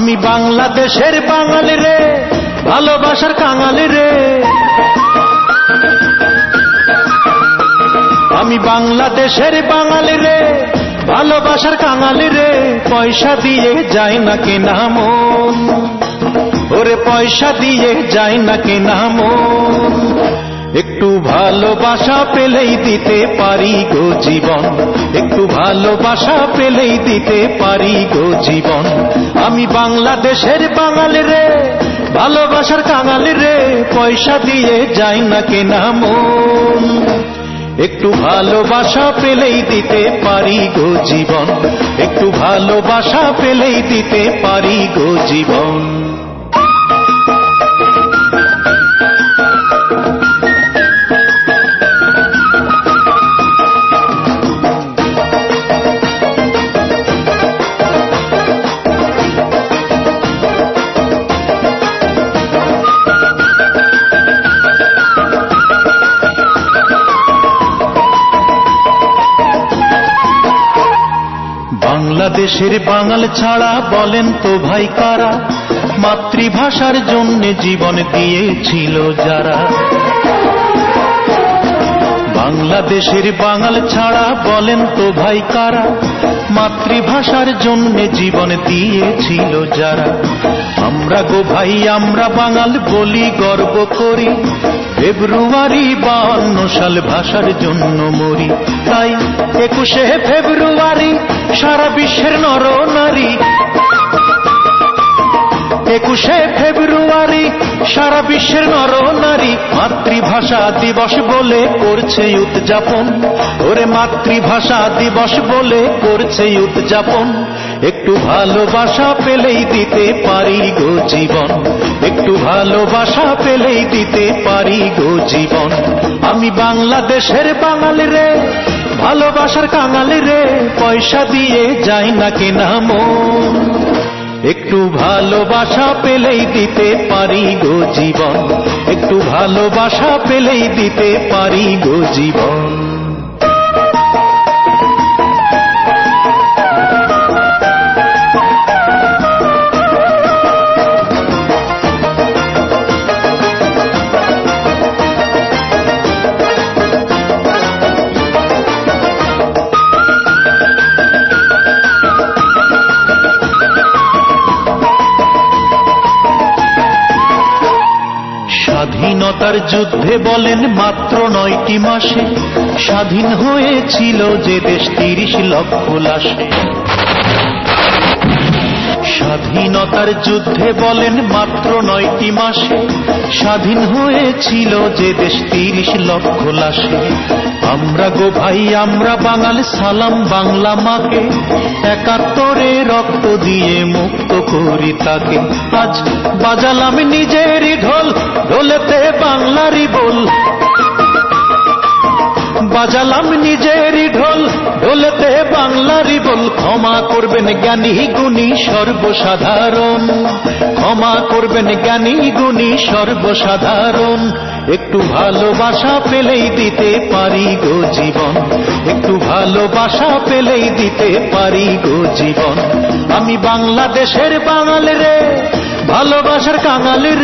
আমি বাংলাদেশের বাঙালি রে, ভালোবাসার কাঙালি রে। আমি বাংলাদেশের বাঙালি রে, ভালোবাসার কাঙালি রে। পয়সা দিয়ে যায় না কেনা মন, ওরে পয়সা দিয়ে যায় না কেনা মন। একটু ভালোবাসা পেলেই দিতে পারি গো জীবন, একটু ভালোবাসা পেলেই দিতে পারি গো জীবন। আমি বাংলাদেশের বাঙালি রে, ভালোবাসার কাঙালি রে। পয়সা দিয়ে যায় না কেনা মন, একটু ভালোবাসা পেলেই দিতে পারি গো জীবন, একটু ভালোবাসা পেলেই দিতে পারি গো জীবন। বাংলাদেশের বাঙাল ছাড়া বলেন তো ভাই কারা, মাতৃভাষার জন্য জীবন দিয়েছিল যারা। বাংলাদেশের বাঙাল ছাড়া বলেন তো ভাই কারা, মাতৃভাষার জন্য জীবন দিয়েছিল যারা। আমরা গো ভাই আমরা বাঙাল বলি গর্ব করি, ফেব্রুয়ারি 52 সাল ভাষার জন্য মরি। তাই 21শে ফেব্রুয়ারি সারা বিশ্বের নর নারী, 21শে ফেব্রুয়ারি সারা বিশ্বের নর নারী মাতৃভাষা দিবস বলে করছে উদযাপন, ওরে মাতৃভাষা দিবস বলে করছে উদযাপন। একটু ভালোবাসা পেলেই দিতে পারি গো জীবন, একটু ভালোবাসা পেলেই দিতে পারি গো জীবন। আমি বাংলাদেশের বাঙালি রে, ভালোবাসার কাঙালি রে। পয়সা দিয়ে যায় না কেনা মন, একটু ভালোবাসা পেলেই দিতে পারি গো জীবন, একটু ভালোবাসা পেলেই দিতে পারি গো জীবন। স্বাধীনতার যুদ্ধে বলেন মাত্র 9টি মাসে স্বাধীন হয়েছিল যে দেশ 30 লক্ষ লাশে। স্বাধীনতার যুদ্ধে বলেন মাত্র 9টি মাসে স্বাধীন হয়েছিল যে দেশ 30 লক্ষ লাশে। আমরা গো ভাই আমরা বাঙাল সালাম বাংলা মাকে, 71-এ রক্ত দিয়ে মুক্ত করি তাকে। আজ বাজালাম নিজেরই ঢোল, ঢোলেতে বাংলারই বল। বাজালাম নিজেরই ঢোল, ঢোলেতে বাংলারই বল। ক্ষমা করবেন জ্ঞানী গুণী সর্বসাধারণ, ক্ষমা করবেন জ্ঞানী গুণী সর্বসাধারণ। একটু ভালোবাসা পেলেই দিতে পারি গো জীবন, একটু ভালোবাসা পেলেই দিতে পারি গো জীবন। আমি বাংলাদেশের বাঙালি রে, ভালোবাসার কাঙালি রে।